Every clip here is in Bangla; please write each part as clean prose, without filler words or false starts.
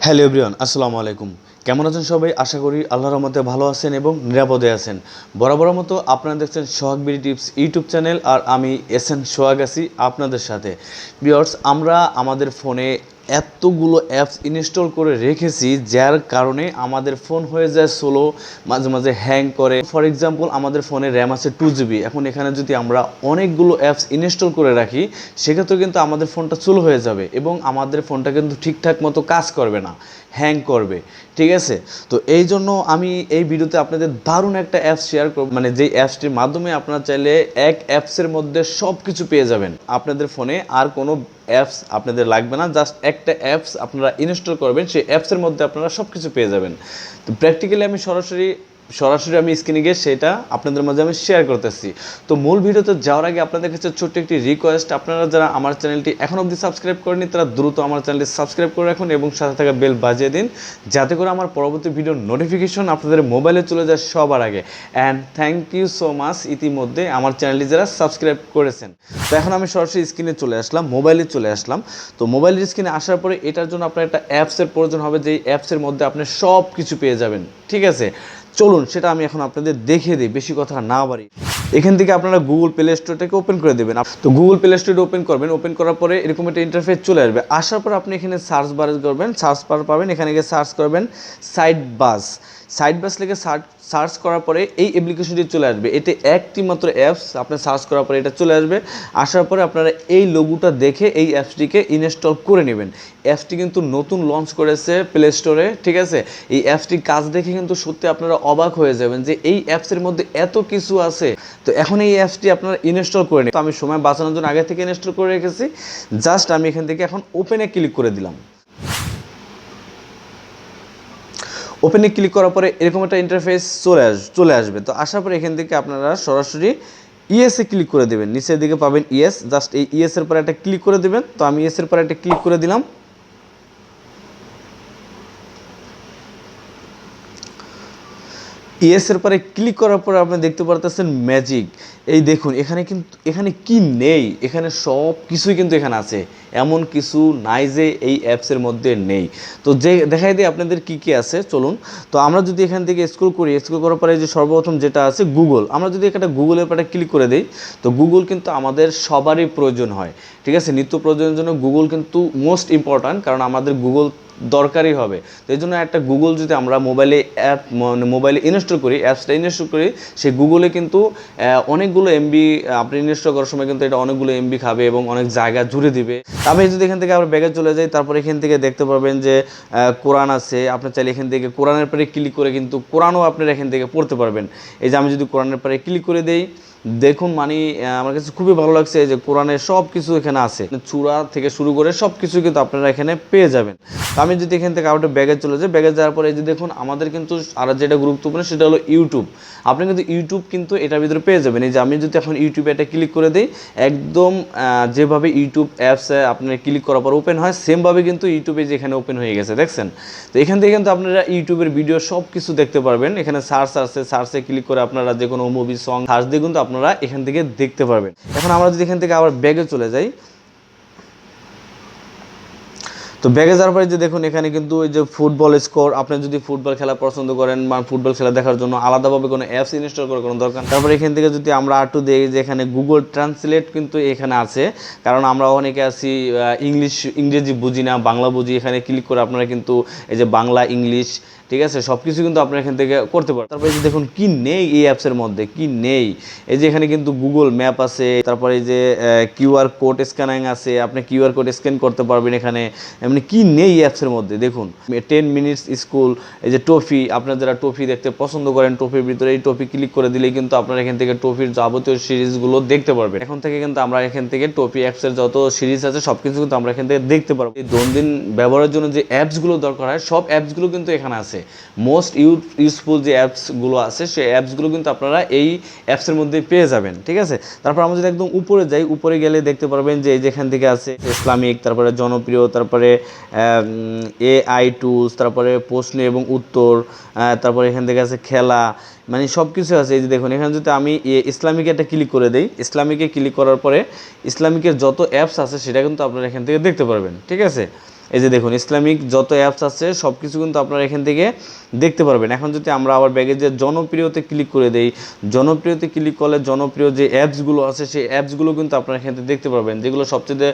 হ্যালো এভরিওয়ান, আসসালামু আলাইকুম। কেমন আছেন সবাই? আশা করি আল্লাহর রহমতে ভালো আছেন এবং নিরাপদে আছেন। বরাবর মতো আপনারা দেখছেন সোহাগ বিডি টিপস ইউটিউব চ্যানেল, আর আমি সোহাগ আছি আপনাদের সাথে। ভিউয়ার্স, আমরা আমাদের ফোনে এতগুলো অ্যাপস ইনস্টল করে রেখেছি যার কারণে আমাদের ফোন হয়ে যায় স্লো, মাঝে মাঝে হ্যাং করে। ফর এক্সাম্পল, আমাদের ফোনে র্যাম আছে 2GB। এখন এখানে যদি আমরা অনেকগুলো অ্যাপস ইনস্টল করে রাখি সেক্ষেত্রে কিন্তু আমাদের ফোনটা স্লো হয়ে যাবে এবং আমাদের ফোনটা কিন্তু ঠিকঠাক মতো কাজ করবে না, হ্যাং করবে। ঠিক আছে, তো এই জন্য আমি এই ভিডিওতে আপনাদের দারুণ একটা অ্যাপস শেয়ার করব, মানে যেই অ্যাপসটির মাধ্যমে আপনারা চাইলে এক অ্যাপসের মধ্যে সব কিছু পেয়ে যাবেন। আপনাদের ফোনে আর কোনো অ্যাপস আপনাদের লাগবে না, জাস্ট একটা অ্যাপস আপনারা ইনস্টল করবেন, সেই অ্যাপসের মধ্যে আপনারা সব কিছু পেয়ে যাবেন। তো প্র্যাকটিক্যালি আমি সরাসরি আমি স্ক্রিনে গিয়ে সেটা আপনাদের মাঝে আমি শেয়ার করতেছি। তো মূল ভিডিওতে যাওয়ার আগে আপনাদের কাছে ছোট্ট একটি রিকোয়েস্ট, আপনারা যারা আমার চ্যানেলটি এখন অবধি সাবস্ক্রাইব করেনি তারা দ্রুত আমার চ্যানেলটি সাবস্ক্রাইব করে রাখুন এবং সাথে থাকা বেল বাজিয়ে দিন, যাতে করে আমার পরবর্তী ভিডিওর নোটিফিকেশন আপনাদের মোবাইলে চলে যায় সবার আগে। And thank you so much ইতিমধ্যে আমার চ্যানেলটি যারা সাবস্ক্রাইব করেছেন। তো এখন আমি সরাসরি স্ক্রিনে চলে আসলাম, মোবাইলে চলে আসলাম। তো মোবাইলের স্ক্রিনে আসার পরে এটার জন্য আপনার একটা অ্যাপসের প্রয়োজন হবে, যেই অ্যাপসের মধ্যে আপনি সব কিছু পেয়ে যাবেন। ঠিক আছে, চলুন সেটা আমি এখন আপনাদের দেখিয়ে দিই, বেশি কথা না বাড়ি। এখান থেকে আপনারা গুগল প্লে স্টোরটাকে ওপেন করে দেবেন। তো গুগল প্লে স্টোরটা ওপেন করবেন, ওপেন করার পরে এরকম একটা ইন্টারফেস চলে আসবে। আসার পর আপনি এখানে সার্চ বার করবেন, সার্চ বার পাবেন, এখানে গিয়ে সার্চ করবেন SiteBazz। SiteBazz লিখে সার্চ করার পরে এই অ্যাপ্লিকেশনটি চলে আসবে। এতে একটি মাত্র অ্যাপস, আপনি সার্চ করার পরে এটা চলে আসবে। আসার পরে আপনারা এই লোগোটা দেখে এই অ্যাপসটিকে ইনস্টল করে নেবেন। অ্যাপসটি কিন্তু নতুন লঞ্চ করেছে প্লে স্টোরে। ঠিক আছে, এই অ্যাপসটির কাজ দেখে কিন্তু সত্যি আপনারা অবাক হয়ে যাবেন যে এই অ্যাপসের মধ্যে এত কিছু আছে। তো এখন এই অ্যাপসটি আপনারা ইনস্টল করে নিন। তো আমি সময় বাঁচানোর জন্য আগে থেকে ইনস্টল করে রেখেছি। জাস্ট আমি এখান থেকে এখন ওপেনে ক্লিক করে দিলাম। ওপেনে ক্লিক করার পরে এরকম একটা ইন্টারফেস চলে আসবে। তো আসার পরে এখান থেকে আপনারা সরাসরি ইয়েসে ক্লিক করে দেবেন। নিচের দিকে পাবেন ইয়েস, জাস্ট এই ইয়েসের পরে একটা ক্লিক করে দেবেন। তো আমি ইয়েসের পরে একটা ক্লিক করে দিলাম। ইয়েসের পরে ক্লিক করার পরে আপনি দেখতে পারতেছেন ম্যাজিক। এই দেখুন, এখানে কি নেই, এখানে সব কিছুই কিন্তু এখানে আছে, এমন কিছু নাই যে এই অ্যাপসের মধ্যে নেই। তো যে দেখাই দিই আপনাদের কি কি আছে, চলুন। তো আমরা যদি এখান থেকে স্ক্রল করার পরে যে সর্বপ্রথম যেটা আছে গুগল, আমরা যদি একটা গুগলের পরে ক্লিক করে দিই, তো গুগল কিন্তু আমাদের সবারই প্রয়োজন হয়। ঠিক আছে, নিত্য প্রয়োজনের জন্য গুগল কিন্তু মোস্ট ইম্পর্ট্যান্ট, কারণ আমাদের গুগল দরকারই হবে। তো এই জন্য একটা গুগল যদি আমরা মোবাইলে ইনস্টল করি, অ্যাপসটা ইনস্টল করি, সেই গুগলে কিন্তু অনেকগুলো এমবি আপনি ইনস্টল করার সময় কিন্তু এটা অনেকগুলো এমবি খাবে এবং অনেক জায়গা জুড়ে দিবে। আমি যদি এখান থেকে আবার ব্যাগে চলে যাই, তারপর এখান থেকে দেখতে পাবেন যে কোরআন আছে। আপনি চাইলে এখান থেকে কোরআনের পরে ক্লিক করে কিন্তু কোরআনও আপনারা এখান থেকে পড়তে পারবেন। এই যে আমি যদি কোরআনের পরে ক্লিক করে দেই, দেখুন মানে আমার কাছে খুবই ভালো লাগছে যে কোরআনের সব কিছু এখানে আছে, চূড়া থেকে শুরু করে সব কিছু কিন্তু আপনারা এখানে পেয়ে যাবেন। তো আমি যদি এখান থেকে আউটে ব্যাগে চলে যাই, ব্যাগে যাওয়ার পরে এই যে দেখুন আমাদের কিন্তু আর যেটা গুরুত্বপূর্ণ সেটা হলো ইউটিউব। আপনি কিন্তু ইউটিউব কিন্তু এটার ভিতরে পেয়ে যাবেন। এই যে আমি যদি এখন ইউটিউবে এটা ক্লিক করে দিই, একদম যেভাবে ইউটিউব অ্যাপসে আপনার ক্লিক করার পর ওপেন হয় সেমভাবে কিন্তু ইউটিউবে যেখানে ওপেন হয়ে গেছে, দেখছেন? তো এখান থেকে কিন্তু আপনারা ইউটিউবের ভিডিও সব কিছু দেখতে পারবেন। এখানে সার্চে ক্লিক করে আপনারা যে কোনো মুভি সং সার্চ দিয়ে কিন্তু আপনারা এখান থেকে দেখতে পারবেন। এখন আমরা যদি এখান থেকে আবার ব্যাগে চলে যাই, তো ব্যাগে যাওয়ার পরে যে দেখুন এখানে কিন্তু এই যে ফুটবল স্কোর, আপনি যদি ফুটবল খেলা পছন্দ করেন বা ফুটবল খেলা দেখার জন্য আলাদাভাবে কোনো অ্যাপস ইনস্টল করার কোনো দরকার। তারপরে এখান থেকে যদি আমরা আরটু দেখি যে এখানে গুগল ট্রান্সলেট কিন্তু এখানে আছে, কারণ আমরা অনেকে আছি ইংরেজি বুঝি না, বাংলা বুঝি। এখানে ক্লিক করে আপনারা কিন্তু এই যে বাংলা ইংলিশ, ঠিক আছে, সব কিছু কিন্তু আপনারা এখান থেকে করতে পারেন। তারপরে এই যে দেখুন কি নেই এই অ্যাপসের মধ্যে, কি নেই। এই যে এখানে কিন্তু গুগল ম্যাপ আছে, তারপরে এই যে কিউআর কোড স্ক্যানিং আছে, আপনি কিউআর কোড স্ক্যান করতে পারবেন এখানে। এমনি কি নেই অ্যাপসের মধ্যে দেখুন, 10 মিনিটস স্কুল, এই যে টফি, আপনারা যারা টফি দেখতে পছন্দ করেন, টফির ভিতরে এই টফি ক্লিক করে দিলেই কিন্তু আপনারা এখান থেকে টফির যাবতীয় সিরিজগুলো দেখতে পারবেন। এখন থেকে কিন্তু আমরা এখান থেকে টফি অ্যাপসের যত সিরিজ আছে সব কিছু কিন্তু আমরা এখান থেকে দেখতে পারবো। এই দৈনন্দিন ব্যবহারের জন্য যে অ্যাপসগুলো দরকার হয় সব অ্যাপসগুলো কিন্তু এখানে আছে। মোস্ট ইউজফুল যে অ্যাপসগুলো আছে সেই অ্যাপসগুলো কিন্তু আপনারা এই অ্যাপসের মধ্যে পেয়ে যাবেন। ঠিক আছে, তারপর আমরা যদি একদম উপরে যাই, উপরে গেলে দেখতে পারবেন যে এই যেখান থেকে আছে ইসলামিক, তারপরে জনপ্রিয়, তারপরে AI টুলস, তারপরে প্রশ্ন এবং উত্তর, তারপরে এখান থেকে আছে খেলা, মানে সব কিছু আছে। এই যে দেখুন এখানে যদি আমি ইসলামিকে একটা ক্লিক করে দিই, ইসলামিকে ক্লিক করার পরে ইসলামিকের যত অ্যাপস আছে সেটা কিন্তু আপনারা এখান থেকে দেখতে পারবেন। ঠিক আছে, এই যে দেখুন ইসলামিক যত অ্যাপস আছে সব কিছু কিন্তু আপনারা এখান থেকে দেখতে পারবেন। এখন যদি আমরা আবার ব্যাগে যে জনপ্রিয়তে ক্লিক করে দেই, জনপ্রিয়তে ক্লিক করলে জনপ্রিয় যে অ্যাপসগুলো আছে সেই অ্যাপসগুলো কিন্তু আপনারা এখান থেকে দেখতে পারবেন, যেগুলো সবচেয়ে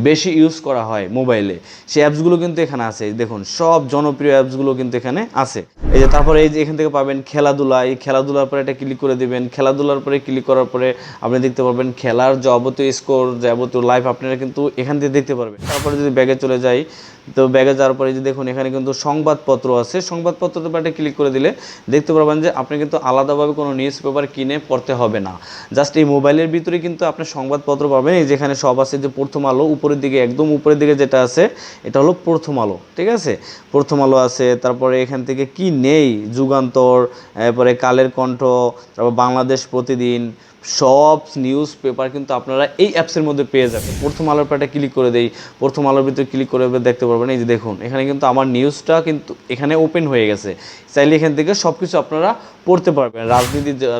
বেশি ইউজ করা হয় মোবাইলে, সেই অ্যাপসগুলো কিন্তু এখানে আছে। দেখুন সব জনপ্রিয় অ্যাপসগুলো কিন্তু এখানে আছে। এই যে তারপরে এই যে এখান থেকে পাবেন খেলাধুলা, এই খেলাধুলার পরে এটা ক্লিক করে দেবেন। খেলাধুলার পরে ক্লিক করার পরে আপনি দেখতে পারবেন খেলার যাবতীয় স্কোর, যাবতীয় লাইভ আপনারা কিন্তু এখান থেকে দেখতে পারবেন। তারপরে যদি ব্যাগে চলে যাই, তো ব্যাগে যাওয়ার পরে যে দেখুন এখানে কিন্তু সংবাদপত্র আছে, সংবাদপত্রের পাটে ক্লিক করে দিলে দেখতে পারবেন যে আপনি কিন্তু আলাদাভাবে কোনো নিউজ পেপার কিনে পড়তে হবে না, জাস্ট এই মোবাইলের ভিতরে কিন্তু আপনি সংবাদপত্র পাবেন। এই যেখানে সব আছে, যে প্রথম আলো উপরের দিকে, একদম উপরের দিকে যেটা আছে এটা হলো প্রথম আলো, ঠিক আছে, প্রথম আলো আছে। তারপরে এখান থেকে কি নেই, যুগান্তর, এরপরে কালের কণ্ঠ, তারপর বাংলাদেশ প্রতিদিন, সব নিউজ পেপার কিন্তু আপনারা এই অ্যাপসের মধ্যে পেয়ে যাবেন। প্রথম আলোর পাটে ক্লিক করে দেই, প্রথম আলোর ভিতরে ক্লিক করে দেখতে পারবেন এই যে দেখুন এখানে কিন্তু আমার নিউজটা কিন্তু এখানে ওপেন হয়ে গেছে। চাইলে এখান থেকে সব কিছু আপনারা পড়তে পারবেন,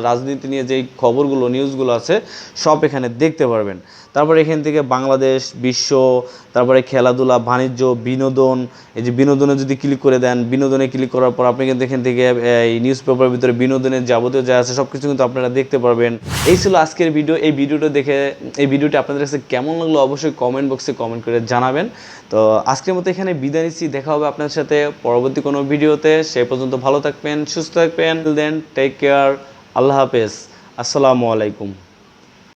রাজনীতি নিয়ে যেই খবরগুলো, নিউজগুলো আছে সব এখানে দেখতে পারবেন। তারপরে এখান থেকে বাংলাদেশ, বিশ্ব, তারপরে খেলাধুলা, বাণিজ্য, বিনোদন, এই যে বিনোদনে যদি ক্লিক করে দেন, বিনোদনে ক্লিক করার পর আপনি কিন্তু এখান থেকে এই নিউজ পেপারের ভিতরে বিনোদনের যাবতীয় যা আছে সব কিছু কিন্তু আপনারা দেখতে পারবেন। এই ছিল আজকের ভিডিও। এই ভিডিওটা দেখে, এই ভিডিওটি আপনাদের কাছে কেমন লাগলো অবশ্যই কমেন্ট বক্সে কমেন্ট করে জানাবেন। তো আজকের মতো এখানে বিদায় নিচ্ছি, দেখা হবে আপনার সাথে পরবর্তী কোনো ভিডিওতে। সে পর্যন্ত ভালো থাকবেন, সুস্থ থাকবেন। দেন টেক কেয়ার, আল্লাহ হাফেজ, আসসালামু আলাইকুম।